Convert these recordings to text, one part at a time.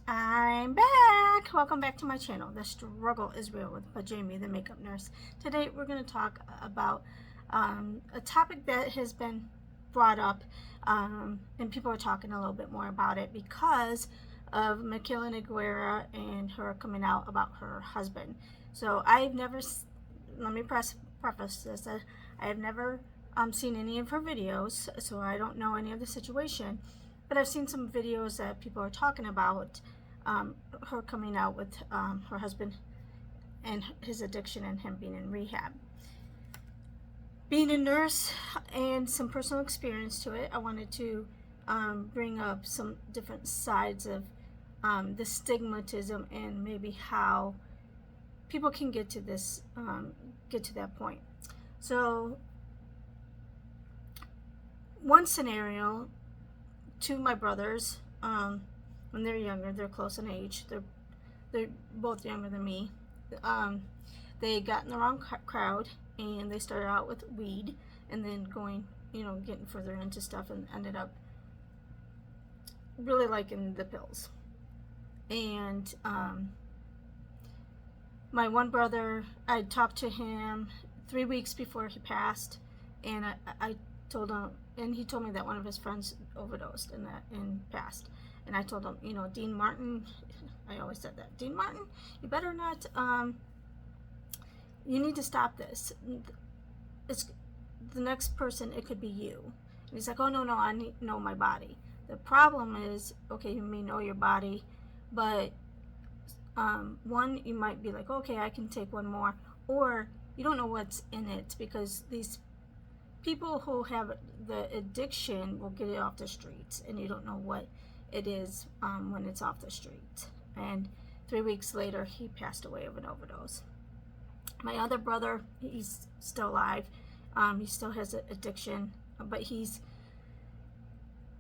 I'm back. Welcome back to my channel. The struggle is real with Jamie, the makeup nurse. Today we're going to talk about a topic that has been brought up, and people are talking a little bit more about it because of Michaela Nogueira and her coming out about her husband. So I've never, let me preface this, I have never seen any of her videos, so I don't know any of the situation. But I've seen some videos that people are talking about her coming out with her husband and his addiction and him being in rehab. Being a nurse and some personal experience to it, I wanted to bring up some different sides of the stigmatism and maybe how people can get to this, get to that point. So one scenario, two of my brothers, when they're younger, they're close in age, they're both younger than me, they got in the wrong crowd and they started out with weed and then going, getting further into stuff and ended up really liking the pills. And my one brother, I talked to him 3 weeks before he passed, and I told him, and he told me that one of his friends overdosed and passed. And I told him, Dean Martin, I always said that, Dean Martin, you better not, you need to stop this. It's the next person, it could be you. And he's like, oh, no, I need to know my body. The problem is, okay, you may know your body, but one, you might be like, okay, I can take one more, or you don't know what's in it, because these people who have the addiction will get it off the streets, and you don't know what it is when it's off the street. And 3 weeks later, he passed away of an overdose. My other brother, he's still alive. He still has an addiction, but he's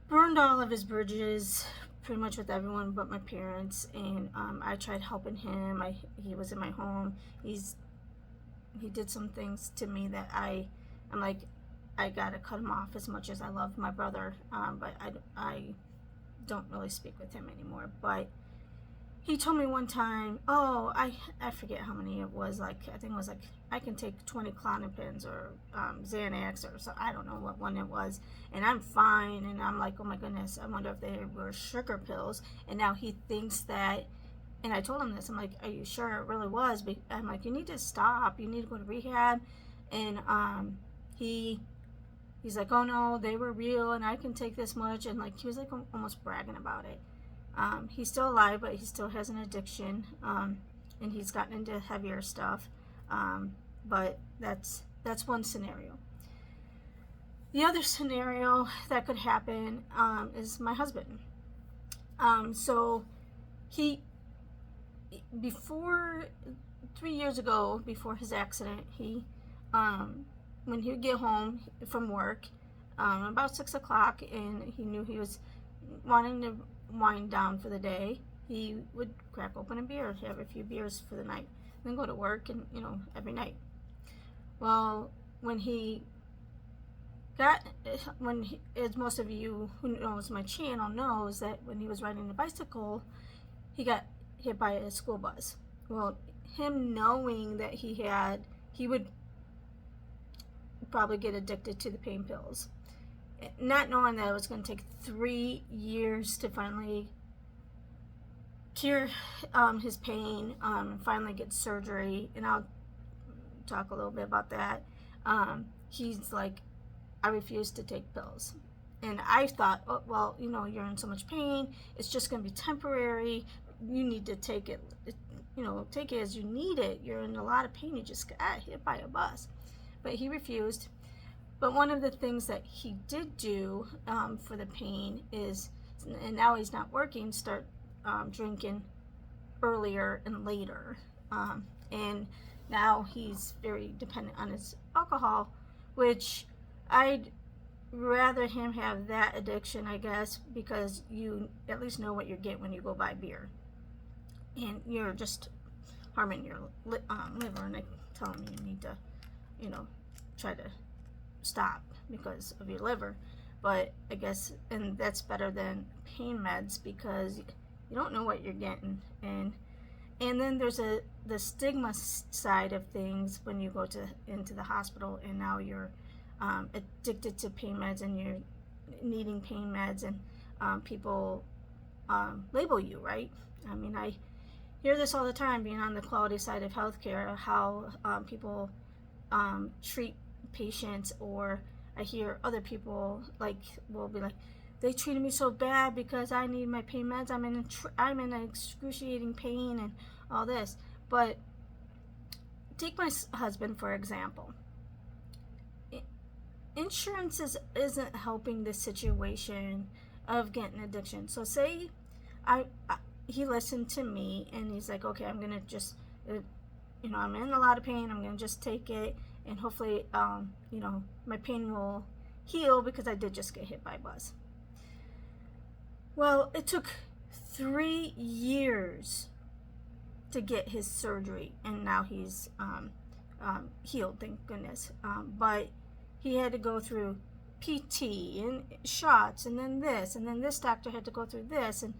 burned all of his bridges pretty much with everyone but my parents. And I tried helping him. He was in my home. He did some things to me that I'm like, I gotta cut him off. As much as I love my brother, but I don't really speak with him anymore. But he told me one time, oh, I forget how many it was, like, I think it was like, I can take 20 Klonopins or Xanax or so, I don't know what one it was, and I'm fine. And I'm like, oh my goodness, I wonder if they were sugar pills. And now he thinks that, and I told him this, I'm like, are you sure it really was? But I'm like, you need to stop, you need to go to rehab. And he's like, oh no, they were real and I can take this much. And like, he was like almost bragging about it. He's still alive, but he still has an addiction, and he's gotten into heavier stuff. But that's one scenario. The other scenario that could happen is my husband. So before 3 years ago, before his accident, when he would get home from work, about 6 o'clock, and he knew he was wanting to wind down for the day, he would crack open a beer, have a few beers for the night, then go to work, and every night. Well, as most of you who knows my channel knows, that when he was riding a bicycle, he got hit by a school bus. Well, him knowing that he would probably get addicted to the pain pills, not knowing that it was going to take 3 years to finally cure his pain, and finally get surgery. And I'll talk a little bit about that. He's like, I refuse to take pills. And I thought, oh, well, you're in so much pain, it's just going to be temporary, you need to take it, take it as you need it, you're in a lot of pain, you just got hit by a bus. But he refused. But one of the things that he did do for the pain is, and now he's not working, start drinking earlier and later. And now he's very dependent on his alcohol, which I'd rather him have that addiction, I guess, because you at least know what you're getting when you go buy beer. And you're just harming your liver, and I tell him you need to, try to stop because of your liver. But I guess, and that's better than pain meds, because You don't know what you're getting. And then there's the stigma side of things when you go into the hospital and now you're addicted to pain meds and you're needing pain meds, and people label you, right? I mean, I hear this all the time being on the quality side of healthcare, how people treat patients, or I hear other people will be like, they treated me so bad because I need my pain meds. I'm in excruciating pain and all this. But take my husband for example. Insurance isn't helping the situation of getting addiction. So say he listened to me and he's like, okay, I'm gonna just I'm in a lot of pain, I'm gonna just take it, and hopefully my pain will heal because I did just get hit by a bus. Well, it took 3 years to get his surgery, and now he's healed, thank goodness. But he had to go through PT and shots, and then this doctor had to go through this, and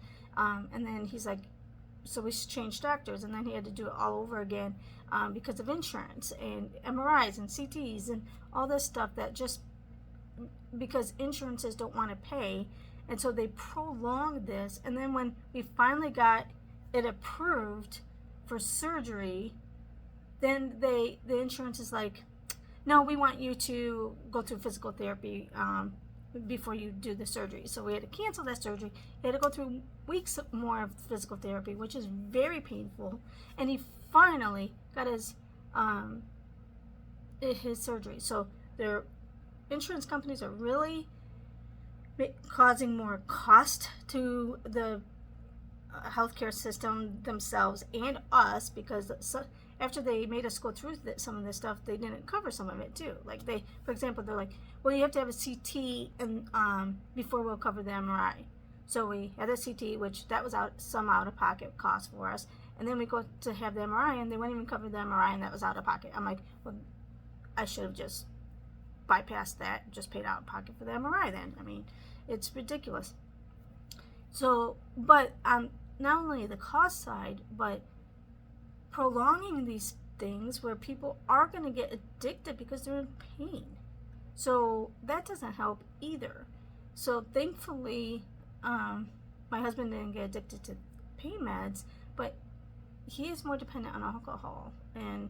then he's like, so we changed doctors, and then he had to do it all over again because of insurance and MRIs and CTs and all this stuff, that just because insurances don't want to pay. And so they prolonged this, and then when we finally got it approved for surgery, then the insurance is like, no, we want you to go through physical therapy before you do the surgery. So we had to cancel that surgery. He had to go through weeks more of physical therapy, which is very painful. And he finally got his surgery. So their insurance companies are really causing more cost to the healthcare system themselves and us, because after they made us go through some of this stuff, they didn't cover some of it too. Like for example, they're like, well, you have to have a CT and before we'll cover the MRI. So we had a CT, which that was some out-of-pocket cost for us, and then we go to have the MRI, and they wouldn't even cover the MRI, and that was out of pocket. I'm like, well, I should have just bypassed that, just paid out of pocket for the MRI then. I mean, it's ridiculous. So, but not only the cost side, but prolonging these things where people are going to get addicted because they're in pain. So that doesn't help either. So thankfully, my husband didn't get addicted to pain meds, but he is more dependent on alcohol. And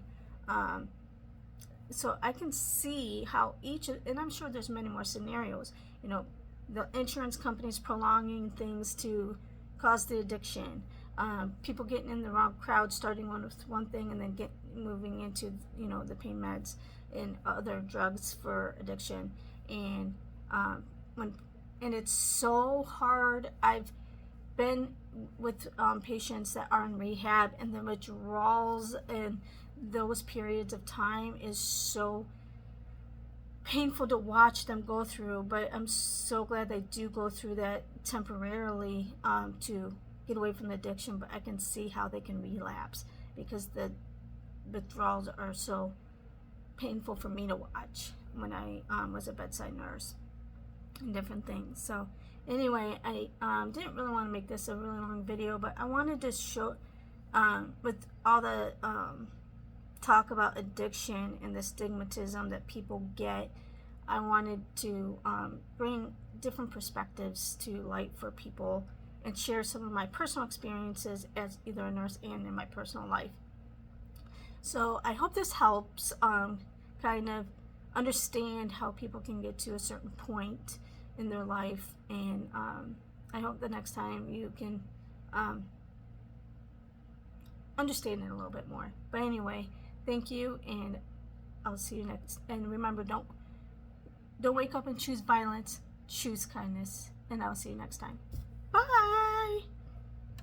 so I can see how and I'm sure there's many more scenarios, the insurance companies prolonging things to cause the addiction, people getting in the wrong crowd, starting with one thing and then moving into the pain meds and other drugs for addiction. And it's so hard. I've been with patients that are in rehab, and the withdrawals and those periods of time is so painful to watch them go through. But I'm so glad they do go through that temporarily to get away from the addiction. But I can see how they can relapse because the withdrawals are so painful for me to watch when I was a bedside nurse and different things. So anyway, I didn't really want to make this a really long video, but I wanted to show with all the talk about addiction and the stigmatism that people get, I wanted to bring different perspectives to light for people and share some of my personal experiences as either a nurse and in my personal life. So I hope this helps kind of understand how people can get to a certain point in their life, and I hope the next time you can understand it a little bit more. But anyway, thank you, and I'll see you next. And remember, don't wake up and choose violence, choose kindness, and I'll see you next time. Bye.